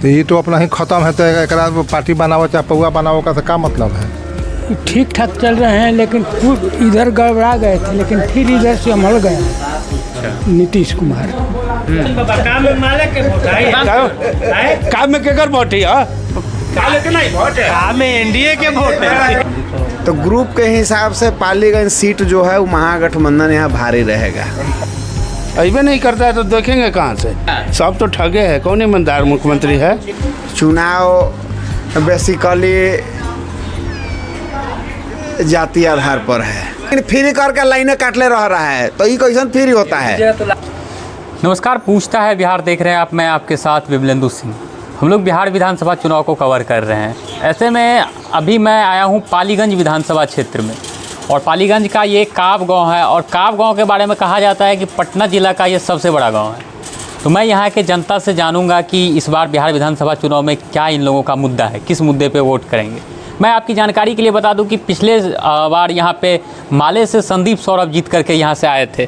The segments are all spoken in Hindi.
तो ये तो अपना ही खत्म है, तो एकरा पार्टी बनाओ चाहे पौआ बनाओ का क्या मतलब है। ठीक ठाक चल रहे हैं, लेकिन इधर गड़बड़ा गए थे, लेकिन फिर इधर से संभल गए नीतीश कुमार। काम में केकर वोट है? काम में एनडीए के वोट है। तो ग्रुप के हिसाब से पालीगंज सीट जो है वो महागठबंधन यहाँ भारी रहेगा। अबे नहीं करता है तो देखेंगे कहाँ से? सब तो ठगे है। कौन ईमानदार मुख्यमंत्री है? चुनाव बेसिकली जाति आधार पर है, फ्री करके लाइनें काटले रह रहा है, तो ये कैसे फ्री होता है? नमस्कार, पूछता है बिहार देख रहे हैं आप। मैं आपके साथ विमलेंदु सिंह। हम लोग बिहार विधानसभा चुनाव को कवर कर रहे हैं। ऐसे में अभी मैं आया हूँ पालीगंज विधानसभा क्षेत्र में, और पालीगंज का ये काव गांव है, और काव गांव के बारे में कहा जाता है कि पटना ज़िला का ये सबसे बड़ा गांव है। तो मैं यहाँ के जनता से जानूंगा कि इस बार बिहार विधानसभा चुनाव में क्या इन लोगों का मुद्दा है, किस मुद्दे पे वोट करेंगे। मैं आपकी जानकारी के लिए बता दूं कि पिछले बार यहाँ पे माले से संदीप सौरभ जीत करके यहाँ से आए थे।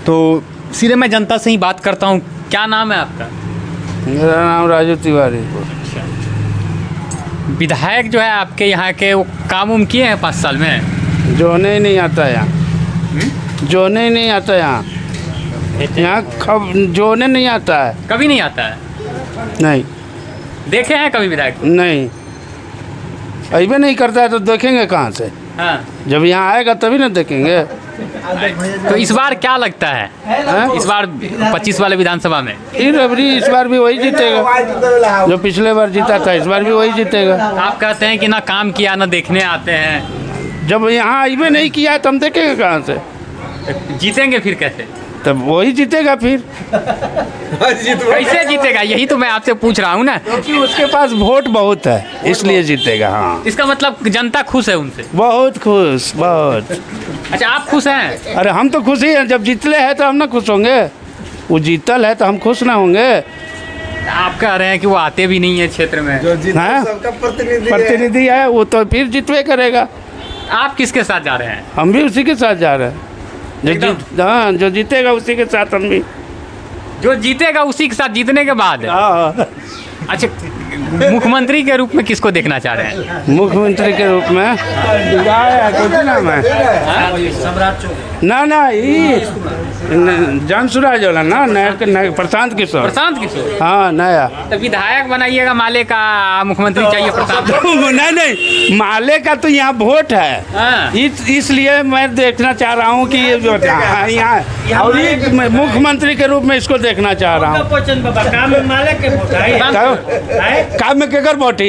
तो सीधे मैं जनता से ही बात करता हूँ। क्या नाम है आपका? मेरा नाम राजू तिवारी। विधायक जो है आपके यहाँ के, वो काम उम किए हैं 5 साल में? जोने ही नहीं आता यहाँ, जोने ही नहीं आता यहाँ कब जोने नहीं आता है। कभी नहीं आता है? नहीं देखे हैं कभी विधायक? नहीं, अबे नहीं करता है तो देखेंगे कहाँ से? हाँ, जब यहाँ आएगा तभी ना देखेंगे। तो इस बार क्या लगता है? इस बार 25 वाले विधानसभा में फिर अबरी इस बार भी वही जीतेगा जो पिछले बार जीता था, इस बार भी वही जीतेगा। आप कहते हैं कि ना काम किया ना देखने आते हैं। जब यहाँ अबे नहीं किया तो हम देखेंगे कहाँ से? जीतेंगे फिर कैसे? तब वही जीतेगा फिर। कैसे जीतेगा, यही तो मैं आपसे पूछ रहा हूँ ना। क्योंकि उसके पास वोट बहुत है इसलिए जीतेगा। हाँ, इसका मतलब जनता खुश है उनसे? बहुत खुश, बहुत। अच्छा, आप खुश हैं? अरे हम तो खुश ही हैं। जब जीतले हैं तो हम ना खुश होंगे? वो जीतल है तो हम खुश ना होंगे? आप कह रहे हैं कि वो आते भी नहीं है क्षेत्र में। हाँ, प्रतिनिधि है वो, तो फिर जीतवे करेगा। आप किसके साथ जा रहे हैं? हम भी उसी के साथ जा रहे हैं। हाँ, जो जीतेगा उसी के साथ हम भी। जो जीतेगा उसी के साथ, जीतने के बाद। हाँ। अच्छा, मुख्यमंत्री के रूप में किसको देखना चाह रहे हैं? मुख्यमंत्री के रूप में नाम है ना जान सुराज वाला ना, नया प्रशांत किशोर। प्रशांत किशोर? हाँ, नया। तो विधायक बनाइएगा माले का, मुख्यमंत्री चाहिए प्रशांत? नहीं, माले का तो यहाँ वोट है। हाँ। इसलिए मैं देखना चाह रहा हूँ कि ये जो यहाँ और मुख्यमंत्री के रूप में इसको देखना चाह रहा हूँ। काम में केकर वोट है?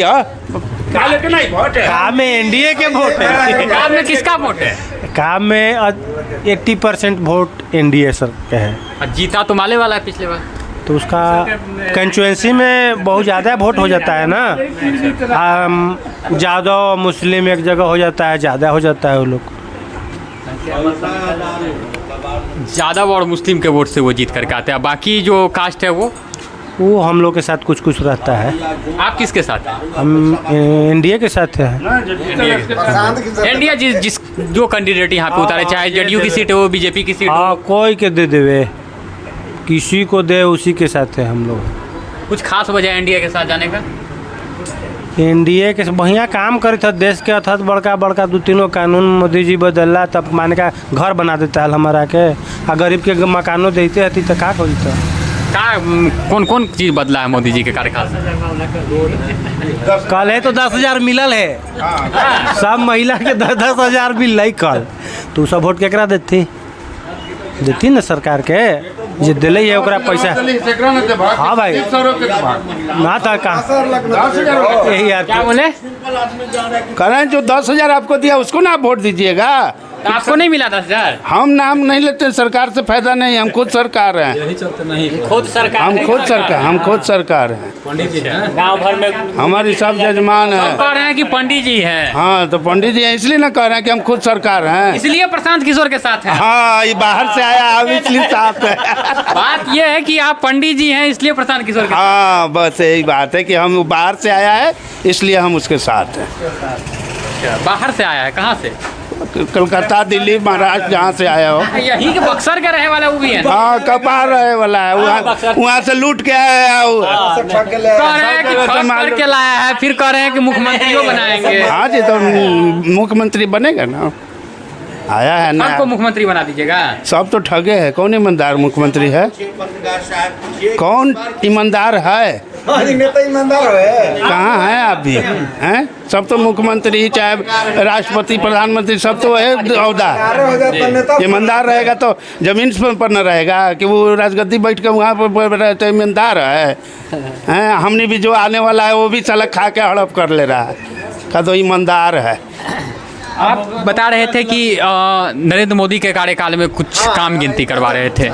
काम में एनडीए के वोट है। काम में किसका वोट है? काम में 80% वोट एनडीए सर के है। और जीता तो माले वाला है पिछले बार। तो उसका कंस्टिट्यूएंसी में बहुत ज़्यादा वोट हो जाता है ना। ज़्यादा मुस्लिम एक जगह हो जाता है, ज़्यादा हो जाता है वो लोग। ज़्यादा और मुस्लिम के वोट से वो जीत करके आते हैं। बाकी जो कास्ट है वो हम लोग के साथ कुछ कुछ रहता है। आप किसके साथ हैं? हम एनडीए के साथ हैं। एनडीए जिस जो कैंडिडेट यहाँ पे उतारे, चाहे जेडीयू की सीट हो, बीजेपी की सीट हो। हाँ, कोई के दे देवे, किसी को दे उसी के साथ है हम लोग। कुछ खास वजह एनडीए के साथ जाने का? एनडीए के बढ़िया काम करे था देश के, अर्थात बड़का बड़का 2-3 कानून मोदी जी बदलला, तब मान का घर बना देता है हमारा के। आ गरीब के मकानों देते रहती तो का होता? कौन कौन चीज़ बदला है मोदी जी के कार्यकाल से? कल है तो 10,000 मिलल है। सब महिला के 10,000 मिल रही कल। तो सब वोट केकरा देती ना सरकार के, जे दिले है ओकरा पैसा। हाँ भाई, ना था कहाँ यही यार। क्या बोले? कह रहे हैं जो 10,000 आपको दिया उसको ना वोट दीजिएगा। आपको नहीं मिला 10,000? हम नाम नहीं लेते, सरकार से फायदा नहीं, हम खुद सरकार हैं। खुद सरकार? हम खुद सरकार हैं। गांव भर में हमारी सब जजमान है। कह रहे हैं कि पंडित जी हैं। हाँ, तो पंडित जी हैं इसलिए ना कह रहे हैं कि हम खुद सरकार हैं। इसलिए प्रशांत किशोर के साथ हैं। हाँ, ये बाहर से आया, हम इसलिए साथ है। बात ये है कि आप पंडित जी हैं इसलिए प्रशांत किशोर के। हाँ, बस यही बात है कि हम बाहर से आया है इसलिए हम उसके साथ हैं। बाहर से आया है? कहाँ से? कलकत्ता दिल्ली महाराष्ट्र जहाँ से आया हो। यही के बक्सर का रहे वाला वो भी है। हाँ कपार रहे वाला है, वहाँ से लूट के आया है। कह रहे हैं कि ठग करके लाया है, फिर कह रहे हैं कि मुख्यमंत्री बनाएंगे। हाँ जी, तो मुख्यमंत्री बनेगा ना, आया है ना। आपको मुख्यमंत्री बना दीजिएगा। सब तो ठगे है, कौन ईमानदार मुख्यमंत्री है? कौन ईमानदार है? नेता ईमानदार है कहाँ है आप भी हैं? सब तो मुख्यमंत्री चाहे राष्ट्रपति प्रधानमंत्री सब तो है औहदा। ईमानदार रहेगा तो जमीन पर न रहेगा कि वो राजगद्दी बैठ के वहाँ पर तो ईमानदार है हैं? हमने भी जो आने वाला है वो भी साला खा के हड़प कर ले रहा है, का तो ईमानदार है। आप बता रहे थे कि नरेंद्र मोदी के कार्यकाल में कुछ काम गिनती करवा रहे थे।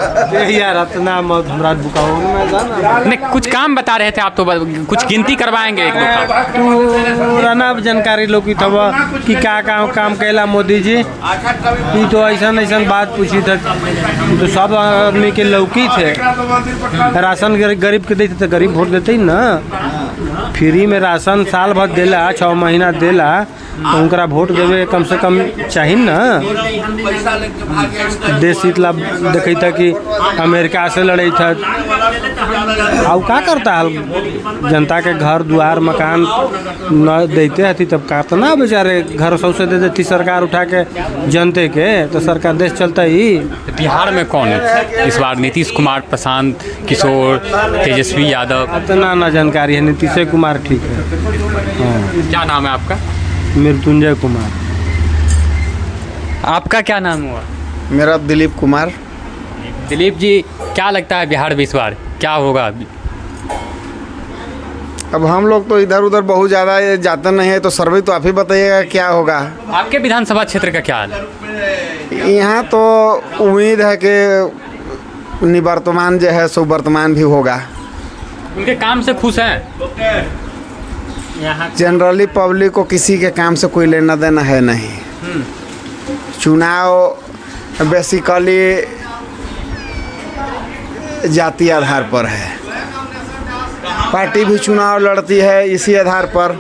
यार इतना मत हमरा बुकाओ नहीं, कुछ काम बता रहे थे आप, तो कुछ गिनती करवाएंगे एक दो काम। तू रहना जानकारी लोग की तब कि क्या काम कैला मोदी जी। ये तो ऐसा बात पूछी था, तो सब आदमी के लौकी थे। राशन गरीब के देते तो गरीब वोट देते ही ना। फ्री में राशन साल भर देला, 6 महीना देला, तो उनका वोट देवे कम से कम चाहिए ना। देश इतना देखे था कि अमेरिका से लड़े था, अब क्या करता है जनता के घर द्वार मकान न देते हथी, तब कहता ना बेचारे घर सौसे दे देती सरकार उठा के जनते के, तो सरकार देश चलता ही। बिहार में कौन है इस बार? नीतीश कुमार, प्रशांत किशोर, तेजस्वी यादव? इतना ना जानकारी है। नीतीश कुमार ठीक है। हाँ। क्या नाम है आपका? मृत्युंजय कुमार। आपका क्या नाम हुआ? मेरा दिलीप कुमार। दिलीप जी, क्या लगता है बिहार में इस बार क्या होगा? अब हम लोग तो इधर उधर बहुत ज़्यादा जाते नहीं है, तो सर्वे तो आप ही बताइएगा क्या होगा। आपके विधानसभा क्षेत्र का क्या हाल है? यहाँ तो उम्मीद है कि निवर्तमान जो है सो वर्तमान भी होगा। उनके काम से खुश हैं? जनरली पब्लिक को किसी के काम से कोई लेना देना है नहीं। चुनाव बेसिकली जाति आधार पर है। पार्टी भी चुनाव लड़ती है इसी आधार पर।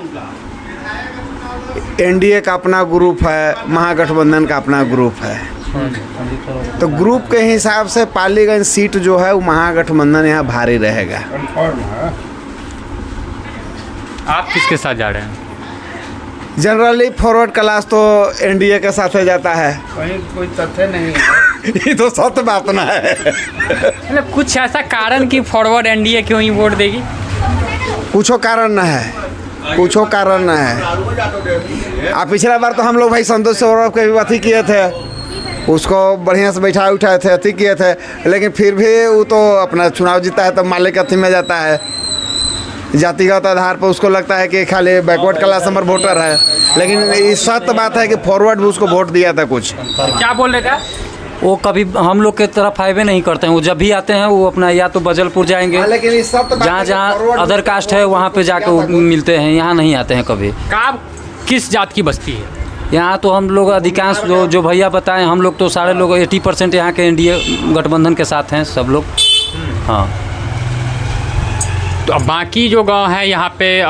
एनडीए का अपना ग्रुप है, महागठबंधन का अपना ग्रुप है, तो ग्रुप के हिसाब से पालीगंज सीट जो है वो महागठबंधन यहाँ भारी रहेगा। आप किसके साथ जा रहे हैं? जनरली फॉरवर्ड क्लास तो एनडीए के साथ जाता है। कोई तथ्य नहीं ये तो सत्य बात ना है। मतलब कुछ ऐसा कारण कि फॉरवर्ड एनडीए क्यों ही वोट देगी? कुछ कारण न है, कुछ कारण न है। आप पिछला बार तो हम लोग भाई संतोष सौरभ के भी अथी किए थे, उसको बढ़िया से बैठा उठाए थे, अथी किए थे, लेकिन फिर भी वो तो अपना चुनाव जीता है तो मालिक अथी में जाता है। जातिगत आधार पर उसको लगता है कि खाली बैकवर्ड क्लास नंबर वोटर है, लेकिन ये सत्य बात है कि फॉरवर्ड भी उसको वोट दिया था। कुछ क्या बोल रहे थे? वो कभी हम लोग के तरफ आए नहीं करते हैं। वो जब भी आते हैं वो अपना या तो बजलपुर जाएंगे, लेकिन ये सत्य बात जहाँ है कि जहाँ forward अदर कास्ट है वहाँ पे जाकर वो मिलते हैं, यहाँ नहीं आते हैं कभी। आप किस जात की बस्ती है? यहाँ तो हम लोग अधिकांश जो भैया बताएं, हम लोग तो सारे लोग 80% यहाँ के एनडीए गठबंधन के साथ हैं सब लोग। हाँ, तो अब बाकी जो गांव है यहाँ पे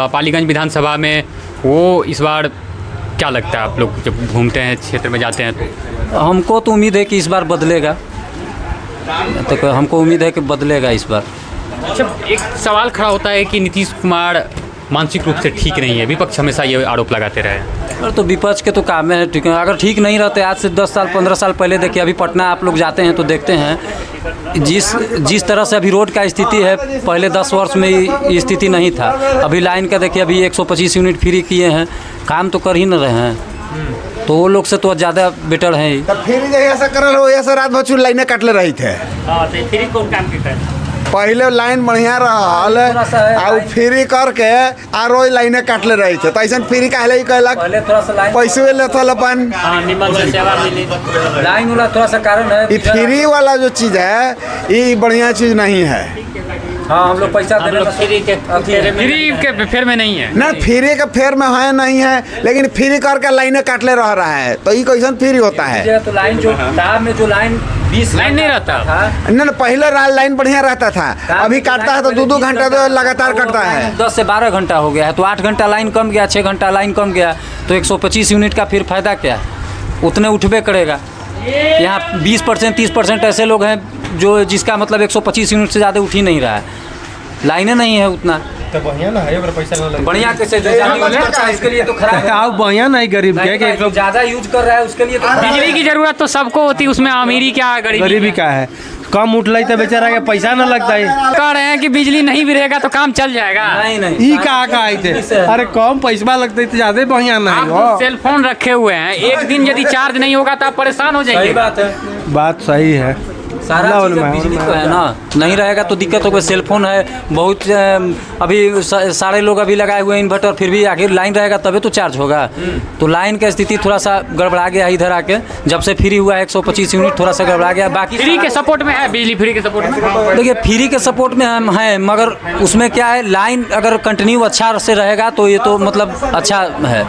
पालीगंज विधानसभा में, वो इस बार क्या लगता है आप लोग जब घूमते हैं क्षेत्र में जाते हैं तो? हमको तो उम्मीद है कि इस बार बदलेगा, तो हमको उम्मीद है कि बदलेगा इस बार। अच्छा, एक सवाल खड़ा होता है कि नीतीश कुमार मानसिक रूप से ठीक नहीं है, विपक्ष हमेशा ये आरोप लगाते रहे हैं। और तो विपक्ष के तो काम है ठीक है, अगर ठीक नहीं रहते आज से 10 साल 15 साल पहले देखिए, अभी पटना आप लोग जाते हैं तो देखते हैं जिस तरह से अभी रोड का स्थिति है, पहले 10 वर्ष में ये स्थिति नहीं था। अभी लाइन का देखिए, अभी 125 यूनिट फ्री किए हैं, काम तो कर ही न रहे हैं, तो वो लोग से तो ज़्यादा बेटर है। फिर ऐसा करल हो, ऐसा रात भर लाइनें काटले रही थे। फ्री कौन काम करता है? पहले लाइन बढ़िया रहल और फ्री करके आरो लाइनें काटले रही थे, तो ऐसा फ्री कहले ही कहलक पैसे लेते अपन लाइन वाला थोड़ा सा कारण है। ये फ्री वाला जो चीज़ है ये बढ़िया चीज़ नहीं है। हाँ, हम लोग पैसा देने फ्री के फेर में नहीं है ना, फ्री के फेर में है नहीं है, लेकिन फ्री करके लाइनें काटले रह रहा है, तो ये कैसा फ्री होता है? तो लाइन जो तार में जो लाइन 20 लाइन नहीं रहता ना ना, पहले लाइन बढ़िया रहता था, अभी काटता है तो 2-2 घंटा तो लगातार कटता है। 10 से 12 घंटा हो गया है, तो 8 घंटा लाइन कम गया, 6 घंटा लाइन कम गया, तो 125 यूनिट का फिर फायदा क्या है? उतने उठबे करेगा। यहाँ 20% 30% ऐसे लोग हैं जो जिसका मतलब 125 यूनिट से ज़्यादा उठ ही नहीं रहा है, लाइनें नहीं है उतना। तो बढ़िया ना है, अगर पैसा ना लगे बढ़िया कैसे उसके लिए तो खराब है। आओ बढ़िया नहीं गरीब के कि जो ज़्यादा यूज कर रहा है उसके लिए तो बिजली की जरूरत तो सबको होती है, उसमें अमीरी क्या गरीबी का है। कम उठल तो बेचारा के पैसा ना लगता है। कह रहे हैं कि बिजली नहीं भी रहेगा तो काम चल जाएगा। नहीं ई का आई थे, अरे कम पैसा लगता है तो ज्यादा बढ़िया नहीं आप हो। सेल फोन रखे हुए हैं, एक दिन यदि चार्ज नहीं होगा तो आप परेशान हो सही जाइए। बात है, बात सही है। सारा चीज़ बिजली तो है ना, नहीं रहेगा तो दिक्कत होगा। सेल फोन है बहुत, अभी सारे लोग अभी लगाए हुए हैं इन्वर्टर, फिर भी आखिर लाइन रहेगा तभी तो चार्ज होगा। तो लाइन का स्थिति थोड़ा सा गड़बड़ा गया है इधर आके, जब से फ्री हुआ है 125 यूनिट थोड़ा सा गड़बड़ा गया। बाकी फ्री के सपोर्ट में है, बिजली फ्री के सपोर्ट में। देखिए फ्री के सपोर्ट में हम हैं, मगर उसमें क्या है, लाइन अगर कंटिन्यू अच्छा से रहेगा तो ये तो मतलब अच्छा है।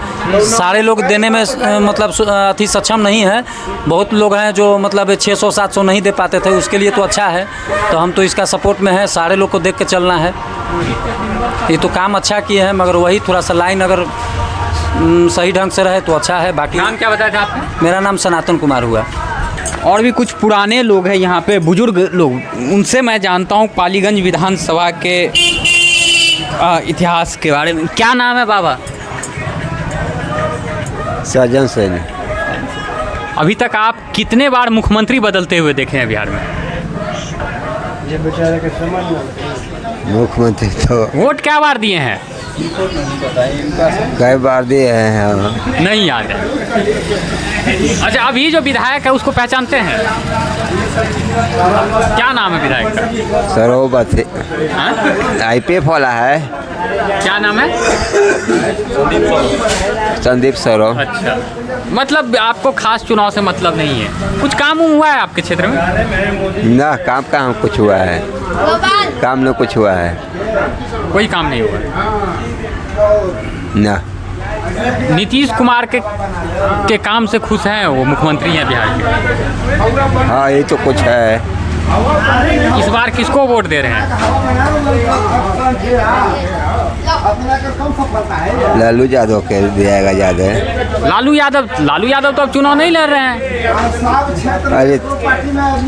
सारे लोग देने में मतलब अति सक्षम नहीं है, बहुत लोग हैं जो मतलब 600-700 नहीं दे पाते थे, उसके लिए तो अच्छा है। तो हम तो इसका सपोर्ट में है, सारे लोग को देख के चलना है। ये तो काम अच्छा किए हैं, मगर वही थोड़ा सा लाइन अगर सही ढंग से रहे तो अच्छा है। बाकी नाम क्या बताया था आपने? मेरा नाम सनातन कुमार हुआ। और भी कुछ पुराने लोग हैं यहाँ पे, बुजुर्ग लोग, उनसे मैं जानता हूँ पालीगंज विधानसभा के इतिहास के बारे में। क्या नाम है बाबा? साजन सैनी। अभी तक आप कितने बार मुख्यमंत्री बदलते हुए देखे हैं बिहार में? मुख्यमंत्री तो वोट क्या बार दिए हैं? कई बार दिए हैं। नहीं याद है। अच्छा, अभी जो विधायक है उसको पहचानते हैं? क्या नाम है विधायक का? सरोबती IPF वाला है। क्या नाम है? संदीप सरो। अच्छा, मतलब आपको खास चुनाव से मतलब नहीं है। कुछ काम हुआ है आपके क्षेत्र में? ना काम कहाँ कुछ हुआ है, काम न कुछ हुआ है। कोई काम नहीं हुआ है। ना नीतीश कुमार के काम से खुश हैं, वो मुख्यमंत्री हैं बिहार के। हाँ ये तो कुछ है। इस बार किसको वोट दे रहे हैं? लालू यादव के दिएगा ज़्यादा। लालू यादव तो अब चुनाव नहीं लड़ रहे हैं। अरे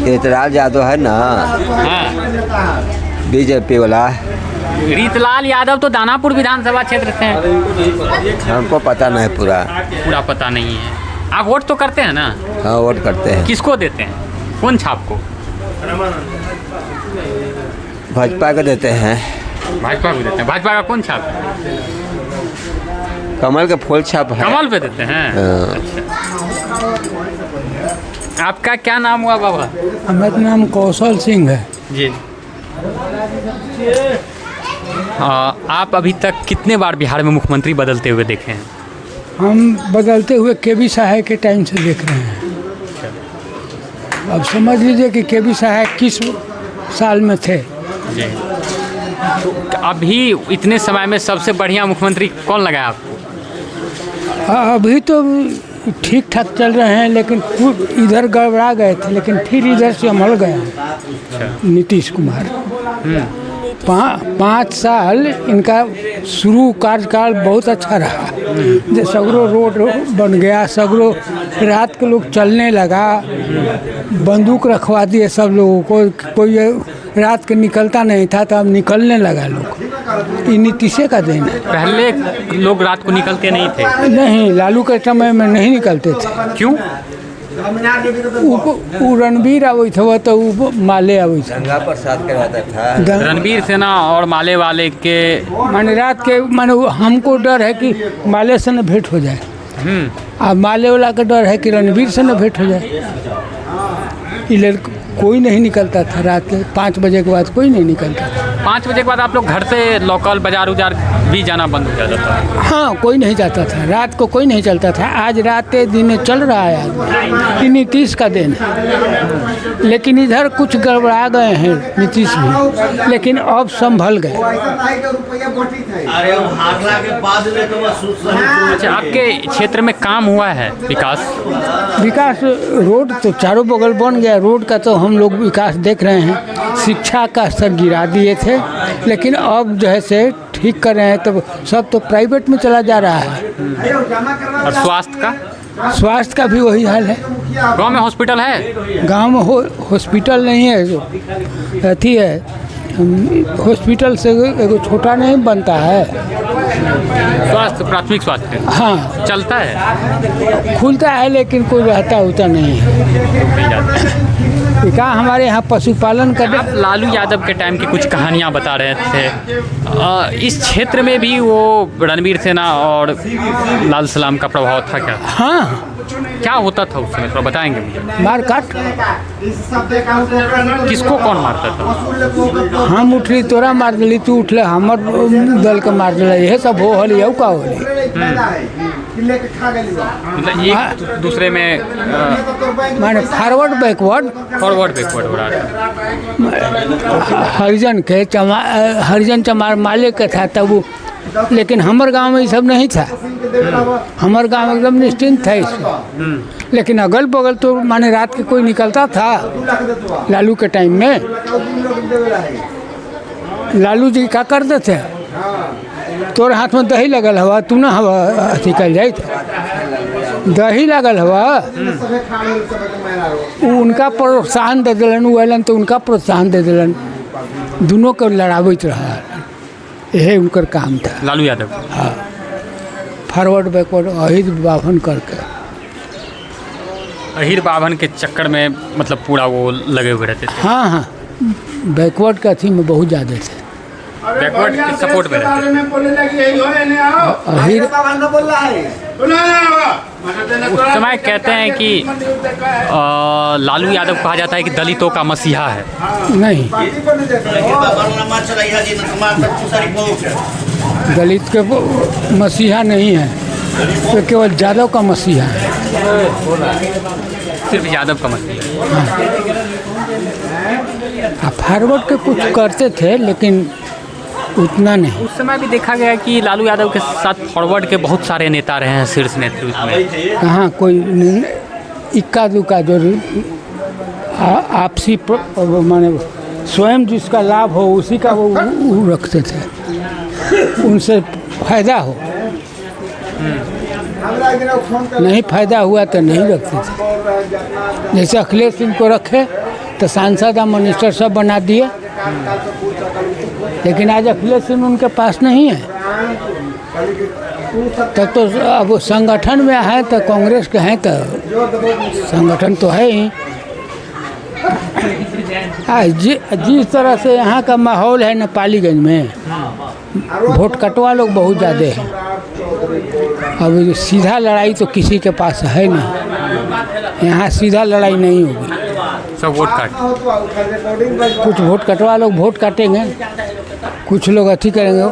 रीतलाल यादव है ना, हाँ। BJP वाला। रीतलाल यादव तो दानापुर विधानसभा क्षेत्र से हैं। हमको पता नहीं पूरा पता नहीं है। आप वोट तो करते हैं ना? हाँ वोट करते हैं। किसको देते हैं? कौन छाप को? भाजपा को देते हैं। भाजपा को देते हैं। भाजपा का कौन छाप है? कमल के फूल छाप है। कमल पे देते हैं। अच्छा। आपका क्या नाम हुआ बाबा? हमारा नाम कौशल सिंह है जी। आप अभी तक कितने बार बिहार में मुख्यमंत्री बदलते हुए देखे हैं? हम बदलते हुए केबी सहाय के टाइम से देख रहे हैं। अब समझ लीजिए कि केबी सहाय किस साल में थे। जी। तो अभी इतने समय में सबसे बढ़िया मुख्यमंत्री कौन लगा आपको? अभी तो ठीक ठाक चल रहे हैं, लेकिन इधर गड़बड़ा गए थे, लेकिन फिर इधर से संभल गए हैं। नीतीश कुमार 5 साल इनका शुरू कार्यकाल बहुत अच्छा रहा। जो सगरो रोड बन गया, सगरो रात के लोग चलने लगा, बंदूक रखवा दिए सब लोगों को, कोई रात के निकलता नहीं था तो अब निकलने लगा लोग। ये नीतीशे का देन है। पहले लोग रात को निकलते नहीं थे। नहीं, लालू के समय में नहीं निकलते थे। क्यों? वो रणबीर आवे थे तो वो माले आवे थे। गंगा प्रसाद के रहता था। रणबीर सेना और माले वाले के माने रात के माने हमको डर है कि माले से न भेंट हो जाए, अब माले वाला का डर है कि रणबीर से न भेंट हो जाए। इधर कोई नहीं निकलता था रात के 5 बजे के बाद, कोई नहीं निकलता था। 5 बजे के बाद आप लोग घर से लोकल बाजार उजार भी जाना बंद हो जाता था? हाँ, कोई नहीं जाता था, रात को कोई नहीं चलता था। आज रात दिन चल रहा है आदमी, नीतीश का दिन है। लेकिन इधर कुछ गड़बड़ा गए हैं नीतीश भी, लेकिन अब संभल गए। अच्छा, आपके क्षेत्र में काम हुआ है विकास? रोड तो चारों बगल बन गया। रोड का तो हम लोग विकास देख रहे हैं। शिक्षा का स्तर गिरा दिए थे, लेकिन अब जो है से ठीक कर रहे हैं। तो सब तो प्राइवेट में चला जा रहा है। और स्वास्थ्य का भी वही हाल है। गांव में हॉस्पिटल है? गांव में हॉस्पिटल नहीं है, जो अथी है हॉस्पिटल से एगो छोटा नहीं बनता है। स्वास्थ्य, प्राथमिक स्वास्थ्य हाँ चलता है, खुलता है, लेकिन कोई रहता होता नहीं है। क्या हमारे यहाँ पशुपालन का आप लालू यादव के टाइम की कुछ कहानियाँ बता रहे थे। इस क्षेत्र में भी वो रणवीर सेना और लाल सलाम का प्रभाव था क्या? हाँ, क्या होता था उस समय, थोड़ा बताएंगे मुझे? मार काट। किसको कौन मारता था? हम उठली तोरा मार दिली, तू उठले हमर दल के मार दिला, यह सब हो हली। यू का होली मतलब एक दूसरे में माने फॉरवर्ड बैकवर्ड हो रहा था। हरिजन चमार माले का था तब वो, लेकिन हमार गांव में ये सब नहीं था। हमार गांव एकदम निश्चिंत था इसमें। लेकिन अगल बगल तो माने रात के कोई निकलता था। लालू के टाइम में लालू जी क्या करते थे, तोर हाथ में दही लगल हवा, तू ना हवा अथी कल जाए, दही लगल हवा, उनका प्रोत्साहन दे दिलन, वो तो उनका प्रोत्साहन दे दिलन, दोनों को लड़ावित रहा। यही उनकर काम था, लालू यादव। हाँ, फॉरवर्ड बैकवर्ड अहिर बाभन करके। अहिर बाभन के चक्कर में मतलब पूरा वो लगे हुए रहते थे। हाँ हाँ, बैकवर्ड का थी में बहुत ज़्यादा थे, बैकवर्ड के सपोर्ट में रहते। अहिर उस समय कहते हैं कि लालू यादव कहा जाता है कि दलितों का मसीहा है। नहीं, दलित के मसीहा नहीं है, तो केवल यादव का मसीहा है। सिर्फ यादव का मसीहा। हाँ, फॉरवर्ड के कुछ करते थे, लेकिन उतना नहीं। उस समय भी देखा गया कि लालू यादव के साथ फॉरवर्ड के बहुत सारे नेता रहे हैं शीर्ष नेतृत्व में। कहाँ कोई इक्का दुक्का जो आपसी माने स्वयं जिसका लाभ हो उसी का वो रखते थे, उनसे फायदा हो। नहीं फायदा हुआ तो नहीं रखते थे। जैसे अखिलेश सिंह को रखे तो सांसद और मिनिस्टर सब बना दिए, लेकिन आज अखिलेश सिंह उनके पास नहीं है। तब तो अब वो संगठन में है तो कांग्रेस के हैं, तो संगठन तो है ही। जिस तरह से यहाँ का माहौल है नेपालीगंज में, वोट कटवा लोग बहुत ज़्यादा है। अब सीधा लड़ाई तो किसी के पास है नहीं, यहाँ सीधा लड़ाई नहीं होगी। सब वोट काट, कुछ वोट कटवा लोग वोट काटेंगे, कुछ लोग अथी करेंगे,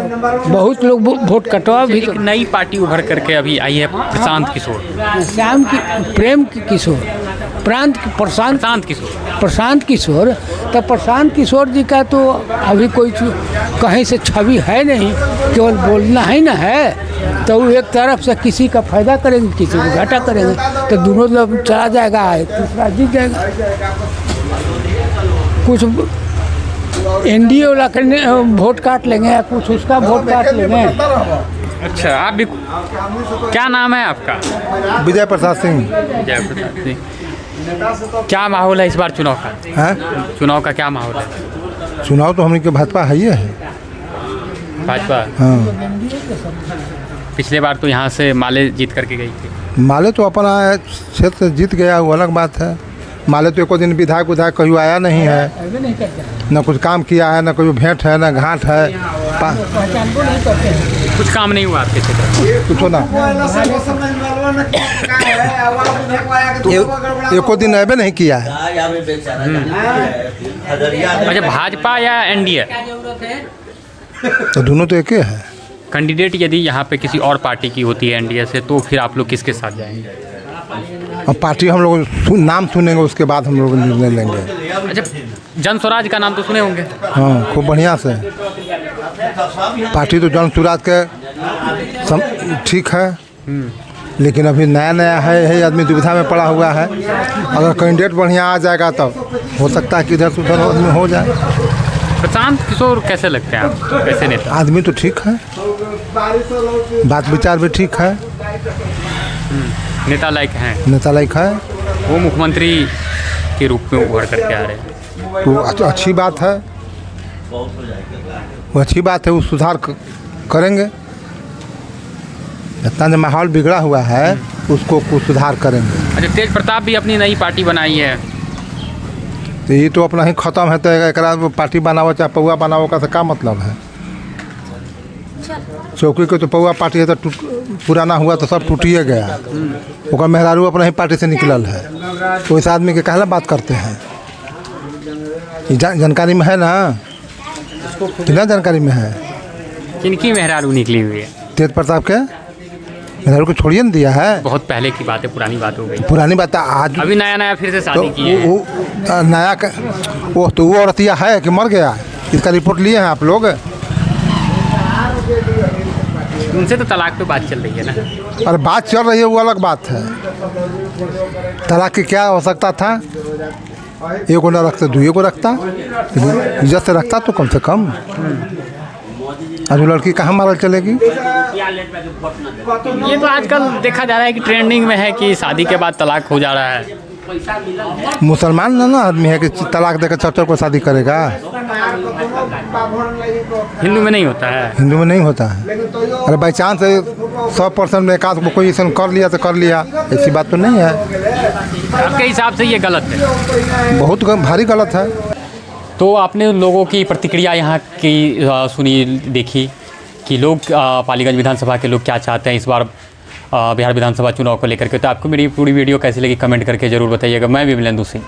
बहुत लोग वोट कटवा भी। एक नई पार्टी उभर करके अभी आई है, प्रशांत किशोर। श्याम की प्रेम की किशोर, प्रशांत किशोर। तो प्रशांत किशोर जी का तो अभी कोई कहीं से छवि है नहीं, केवल बोलना ही ना है। तो वो एक तरफ से किसी का फायदा करेंगे, किसी को घाटा करेंगे, तो दोनों लोग चला जाएगा, तीसरा जीत जाएगा। कुछ एनडीए वाला करने वोट काट लेंगे, कुछ उसका वोट काट लेंगे। अच्छा, आप भी, क्या नाम है आपका? विजय प्रसाद सिंह। जय प्रसाद सिंह। क्या माहौल है इस बार चुनाव का? है चुनाव का क्या माहौल है? चुनाव तो हमने के भाजपा है ही है। भाजपा। हाँ, पिछले बार तो यहाँ से माले जीत करके गई थी। माले तो अपना क्षेत्र से जीत गया, वो अलग बात है। माले तो एको दिन विधायक कहीं आया नहीं है, न कुछ काम किया है, न कोई भेंट है, न घाट है। कुछ काम नहीं हुआ आपके क्षेत्र में? कुछ ना। एको दिन अबे नहीं किया है। अच्छा, भाजपा या एनडीए? तो दोनों तो एक ही है। कैंडिडेट यदि यहाँ पे किसी और पार्टी की होती है एनडीए से, तो फिर आप लोग किसके साथ जाएंगे? अब पार्टी हम लोग नाम सुनेंगे, उसके बाद हम लोग निर्णय लेंगे। अच्छा, जन स्वराज का नाम तो सुने होंगे? हाँ, खूब बढ़िया से। पार्टी तो जन स्वराज के ठीक है, लेकिन अभी नया नया है आदमी दुविधा में पड़ा हुआ है। अगर कैंडिडेट बढ़िया आ जाएगा तो हो सकता है कि इधर से उधर आदमी हो जाए। प्रशांत किशोर कैसे लगते हैं आप, कैसे नेता? आदमी तो ठीक है, बात विचार भी ठीक है, नेता लायक हैं, नेता लायक है। वो मुख्यमंत्री के रूप में उभर करके आ रहे हैं, तो अच्छी बात है, वो अच्छी बात है, वो सुधार करेंगे। जितना जो माहौल बिगड़ा हुआ है उसको कुछ सुधार करेंगे। अच्छा, तेज प्रताप भी अपनी नई पार्टी बनाई है, तो ये तो अपना ही खत्म है, तो एक पार्टी बनाओ चाहे पौआ बनाओ का तो क्या मतलब है। चौकी के तो पौआ पार्टी है तो पुराना हुआ तो सब टूटिए गया। ओकर मेहरारू अपना ही पार्टी से निकलल है, तो इस आदमी के कहला बात करते हैं। जानकारी में है ना, कितना जानकारी में है। किनकी मेहरारू निकली हुई है? तेज प्रताप के मेहरारू को छोड़िए न दिया है। बहुत पहले की बात है, पुरानी बात हो गई। पुरानी बात आज अभी नया नया फिर से तो शादी की है। नया वो औरतिया है कि मर गया, इसका रिपोर्ट लिए हैं आप लोग। उनसे तो तलाक पे बात चल रही है ना? अरे बात चल रही है वो अलग बात है। तलाक की क्या आवश्यकता था? एक को ना रखता दुए को रखता, इज्जत से रखता तो कम से कम। आज वो लड़की कहाँ मारल चलेगी? ये तो आजकल देखा जा रहा है कि ट्रेंडिंग में है कि शादी के बाद तलाक हो जा रहा है। मुसलमान ना आदमी है कि तलाक देकर चौथर को शादी करेगा। हिंदू में नहीं होता है। हिंदू में नहीं होता है। अरे बाई चांस 100% में एक आध को कोई ऐसा कर लिया तो कर लिया, ऐसी बात तो नहीं है। आपके हिसाब से ये गलत है? बहुत भारी गलत है। तो आपने लोगों की प्रतिक्रिया यहाँ की सुनी, देखी कि लोग पालीगंज विधानसभा के लोग क्या चाहते हैं इस बार बिहार विधानसभा चुनाव को लेकर के। तो आपको मेरी पूरी वीडियो कैसी लगी कमेंट करके ज़रूर बताइएगा। मैं विमलेंदु सिंह।